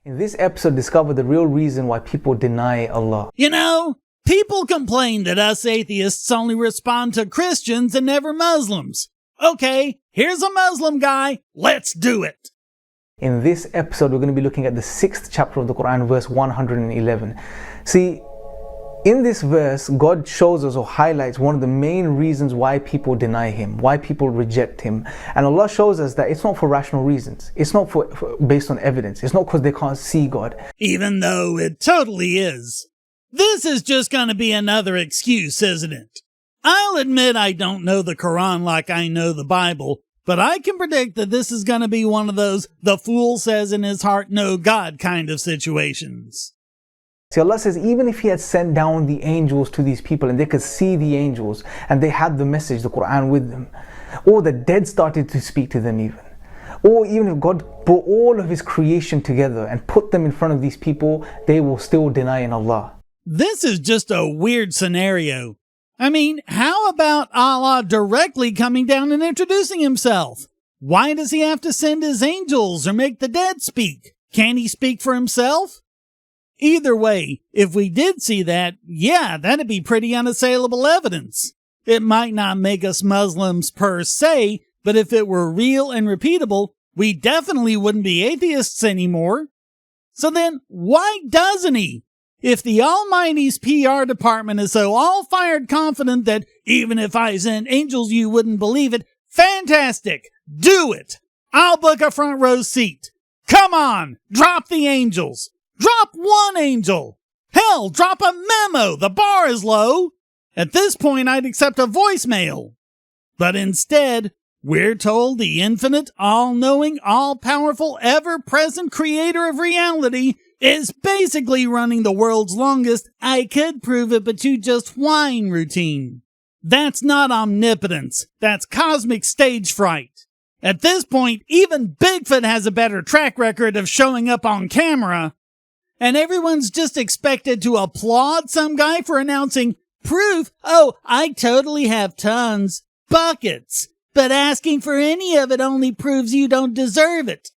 In this episode, discover the real reason why people deny Allah. You know, people complain that us atheists only respond to Christians and never Muslims. Okay, here's a Muslim guy. Let's do it. In this episode, we're going to be looking at the 6th chapter of the Quran, verse 111. See, in this verse, God shows us or highlights one of the main reasons why people deny Him, why people reject Him. And Allah shows us that it's not for rational reasons. It's not for based on evidence. It's not because they can't see God. Even though it totally is. This is just going to be another excuse, isn't it? I'll admit I don't know the Quran like I know the Bible, but I can predict that this is going to be one of those the fool says in his heart no God kind of situations. See, Allah says even if He had sent down the angels to these people and they could see the angels and they had the message, the Quran with them, or the dead started to speak to them even, or even if God brought all of His creation together and put them in front of these people, they will still deny in Allah. This is just a weird scenario. I mean, how about Allah directly coming down and introducing Himself? Why does He have to send His angels or make the dead speak? Can't He speak for Himself? Either way, if we did see that, yeah, that'd be pretty unassailable evidence. It might not make us Muslims per se, but if it were real and repeatable, we definitely wouldn't be atheists anymore. So then, why doesn't He? If the Almighty's PR department is so all-fired confident that even if I sent angels you wouldn't believe it, fantastic! Do it! I'll book a front row seat. Come on! Drop the angels! Drop one angel! Hell, drop a memo! The bar is low! At this point, I'd accept a voicemail. But instead, we're told the infinite, all-knowing, all-powerful, ever-present creator of reality is basically running the world's longest I could prove it but you just whine routine. That's not omnipotence. That's cosmic stage fright. At this point, even Bigfoot has a better track record of showing up on camera. And everyone's just expected to applaud some guy for announcing proof. Oh, I totally have tons. Buckets. But asking for any of it only proves you don't deserve it.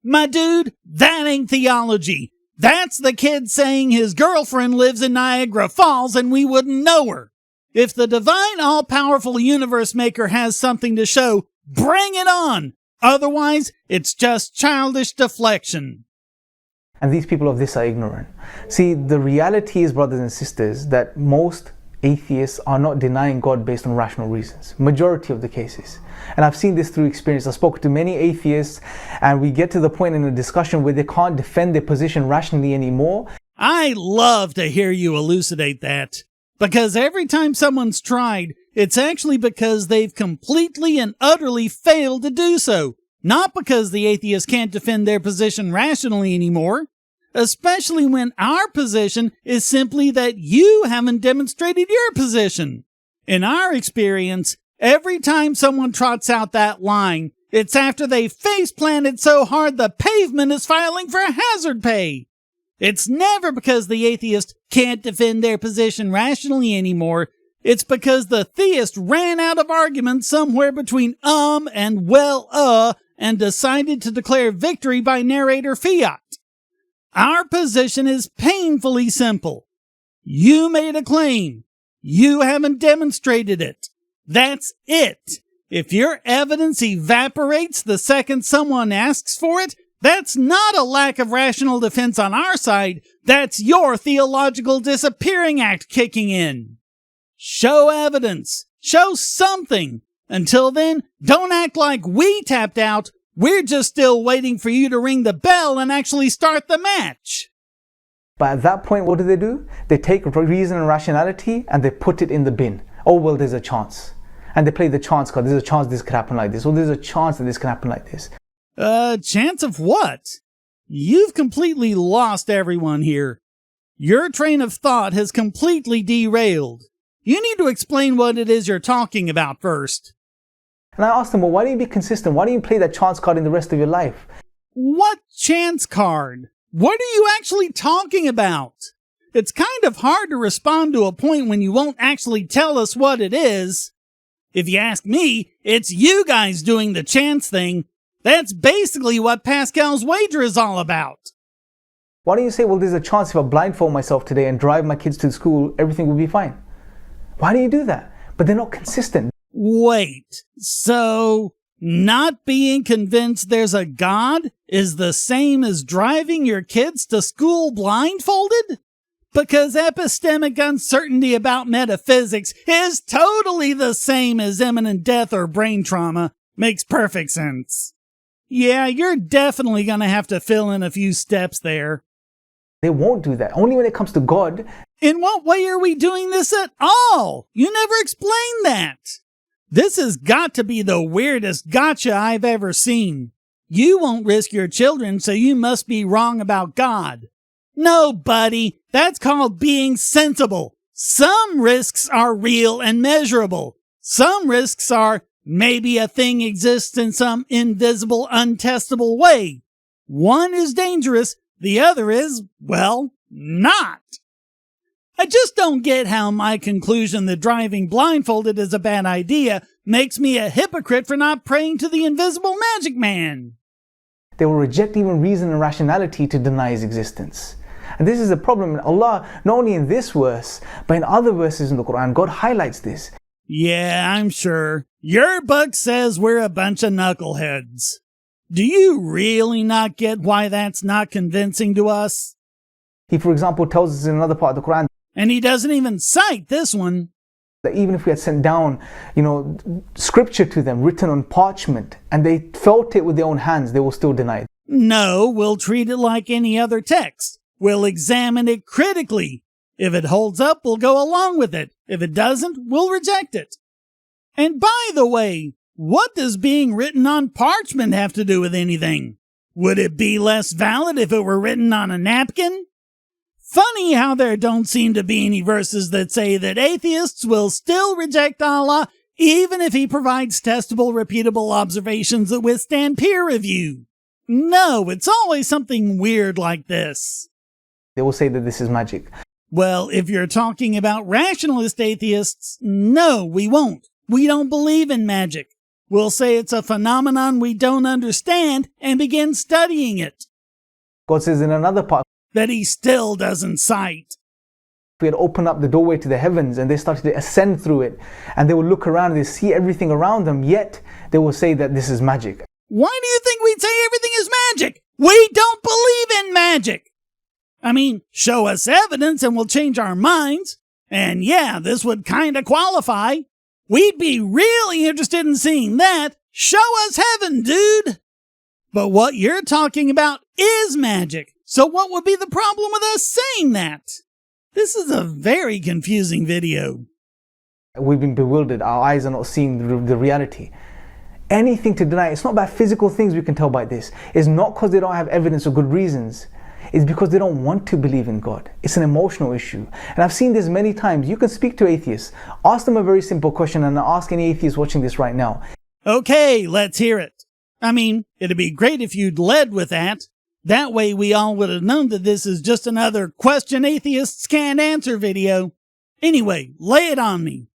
My dude, that ain't theology. That's the kid saying his girlfriend lives in Niagara Falls and we wouldn't know her. If the divine all-powerful universe maker has something to show, bring it on. Otherwise, it's just childish deflection. And these people of this are ignorant. See, the reality is, brothers and sisters, that most atheists are not denying God based on rational reasons. Majority of the cases. And I've seen this through experience. I've spoken to many atheists and we get to the point in a discussion where they can't defend their position rationally anymore. I love to hear you elucidate that. Because every time someone's tried, it's actually because they've completely and utterly failed to do so. Not because the atheist can't defend their position rationally anymore. Especially when our position is simply that you haven't demonstrated your position. In our experience, every time someone trots out that line, it's after they face planted so hard the pavement is filing for hazard pay. It's never because the atheist can't defend their position rationally anymore. It's because the theist ran out of arguments somewhere between and well, and decided to declare victory by narrator fiat. Our position is painfully simple. You made a claim. You haven't demonstrated it. That's it. If your evidence evaporates the second someone asks for it, that's not a lack of rational defense on our side. That's your theological disappearing act kicking in. Show evidence. Show something. Until then, don't act like we tapped out. We're just still waiting for you to ring the bell and actually start the match. But at that point, what do? They take reason and rationality and they put it in the bin. Oh, well, there's a chance. And they play the chance card. There's a chance this could happen like this. Or there's a chance that this can happen like this. Chance of what? You've completely lost everyone here. Your train of thought has completely derailed. You need to explain what it is you're talking about first. And I asked them, well, why don't you be consistent? Why don't you play that chance card in the rest of your life? What chance card? What are you actually talking about? It's kind of hard to respond to a point when you won't actually tell us what it is. If you ask me, it's you guys doing the chance thing. That's basically what Pascal's wager is all about. Why don't you say, well, there's a chance if I blindfold myself today and drive my kids to school, everything will be fine? Why do you do that? But they're not consistent. Wait, so not being convinced there's a God is the same as driving your kids to school blindfolded? Because epistemic uncertainty about metaphysics is totally the same as imminent death or brain trauma. Makes perfect sense. Yeah, you're definitely going to have to fill in a few steps there. They won't do that. Only when it comes to God. In what way are we doing this at all? You never explained that. This has got to be the weirdest gotcha I've ever seen. You won't risk your children, so you must be wrong about God. No, buddy, that's called being sensible. Some risks are real and measurable. Some risks are maybe a thing exists in some invisible, untestable way. One is dangerous, the other is, well, not. I just don't get how my conclusion that driving blindfolded is a bad idea makes me a hypocrite for not praying to the invisible magic man. They will reject even reason and rationality to deny his existence. And this is a problem. Allah, not only in this verse, but in other verses in the Quran, God highlights this. Yeah, I'm sure. Your book says we're a bunch of knuckleheads. Do you really not get why that's not convincing to us? He, for example, tells us in another part of the Quran, and he doesn't even cite this one, that even if we had sent down, scripture to them written on parchment, and they felt it with their own hands, they will still deny it. No, we'll treat it like any other text. We'll examine it critically. If it holds up, we'll go along with it. If it doesn't, we'll reject it. And by the way, what does being written on parchment have to do with anything? Would it be less valid if it were written on a napkin? Funny how there don't seem to be any verses that say that atheists will still reject Allah even if he provides testable, repeatable observations that withstand peer review. No, it's always something weird like this. They will say that this is magic. Well, if you're talking about rationalist atheists, no, we won't. We don't believe in magic. We'll say it's a phenomenon we don't understand and begin studying it. God says in another part that he still doesn't cite. We had opened up the doorway to the heavens and they started to ascend through it, and they will look around and they see everything around them, yet they will say that this is magic. Why do you think we'd say everything is magic? We don't believe in magic. I mean, show us evidence and we'll change our minds. And yeah, this would kind of qualify. We'd be really interested in seeing that. Show us heaven, dude. But what you're talking about is magic. So what would be the problem with us saying that? This is a very confusing video. We've been bewildered. Our eyes are not seeing the reality. Anything to deny. It's not about physical things we can tell by this. It's not because they don't have evidence or good reasons. It's because they don't want to believe in God. It's an emotional issue. And I've seen this many times. You can speak to atheists. Ask them a very simple question, and ask any atheist watching this right now. Okay, let's hear it. I mean, it'd be great if you'd led with that. That way we all would have known that this is just another question atheists can't answer video. Anyway, lay it on me.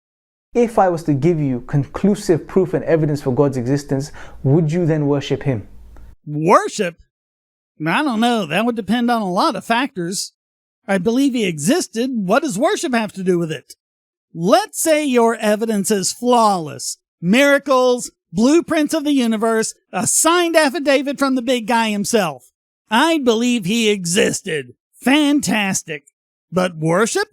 If I was to give you conclusive proof and evidence for God's existence, would you then worship him? Worship? I don't know. That would depend on a lot of factors. I believe he existed. What does worship have to do with it? Let's say your evidence is flawless. Miracles, blueprints of the universe, a signed affidavit from the big guy himself. I'd believe he existed. Fantastic. But worship?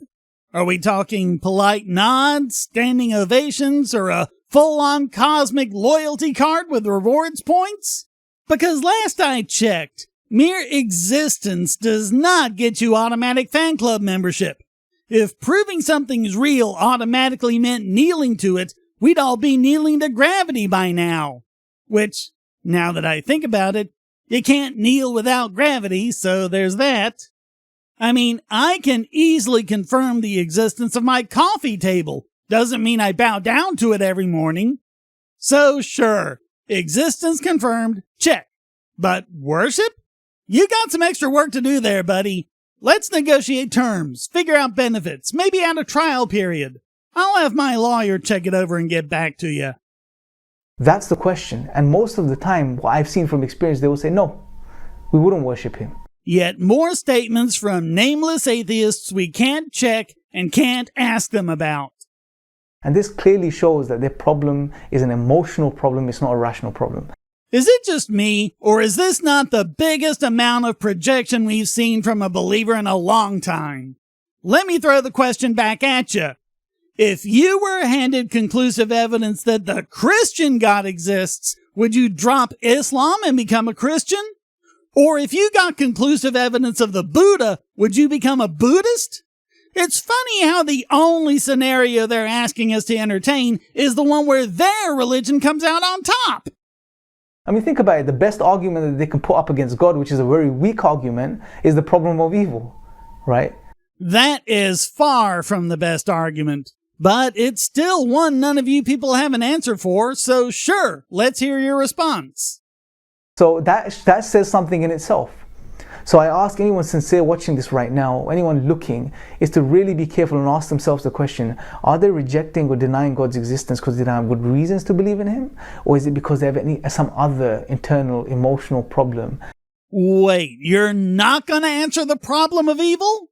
Are we talking polite nods, standing ovations, or a full-on cosmic loyalty card with rewards points? Because last I checked, mere existence does not get you automatic fan club membership. If proving something's real automatically meant kneeling to it, we'd all be kneeling to gravity by now. Which, now that I think about it, you can't kneel without gravity, so there's that. I mean, I can easily confirm the existence of my coffee table. Doesn't mean I bow down to it every morning. So sure, existence confirmed, check. But worship? You got some extra work to do there, buddy. Let's negotiate terms, figure out benefits, maybe add a trial period. I'll have my lawyer check it over and get back to you. That's the question. And most of the time, what I've seen from experience, they will say, no, we wouldn't worship him. Yet more statements from nameless atheists we can't check and can't ask them about. And this clearly shows that their problem is an emotional problem, it's not a rational problem. Is it just me, or is this not the biggest amount of projection we've seen from a believer in a long time? Let me throw the question back at you. If you were handed conclusive evidence that the Christian God exists, would you drop Islam and become a Christian? Or if you got conclusive evidence of the Buddha, would you become a Buddhist? It's funny how the only scenario they're asking us to entertain is the one where their religion comes out on top. I mean, think about it. The best argument that they can put up against God, which is a very weak argument, is the problem of evil, right? That is far from the best argument. But it's still one none of you people have an answer for, so sure, let's hear your response. So that says something in itself. So I ask anyone sincere watching this right now, anyone looking, is to really be careful and ask themselves the question, are they rejecting or denying God's existence because they don't have good reasons to believe in Him? Or is it because they have some other internal emotional problem? Wait, you're not going to answer the problem of evil?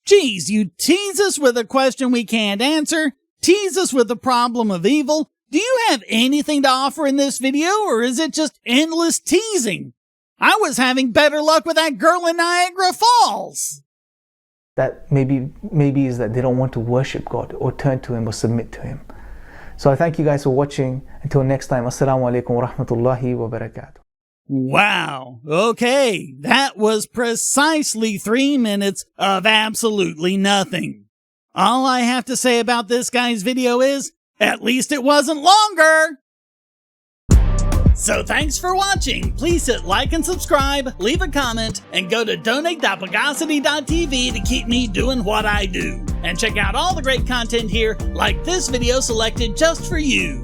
Geez, you tease us with a question we can't answer, tease us with the problem of evil. Do you have anything to offer in this video, or is it just endless teasing? I was having better luck with that girl in Niagara Falls. That maybe is that they don't want to worship God or turn to Him or submit to Him. So I thank you guys for watching. Until next time, Assalamu alaikum wa rahmatullahi wa barakatuh. Wow. Okay, that was precisely 3 minutes of absolutely nothing. All I have to say about this guy's video is, at least it wasn't longer. So thanks for watching. Please hit like and subscribe, leave a comment, and go to donate.bogosity.tv to keep me doing what I do. And check out all the great content here, like this video selected just for you.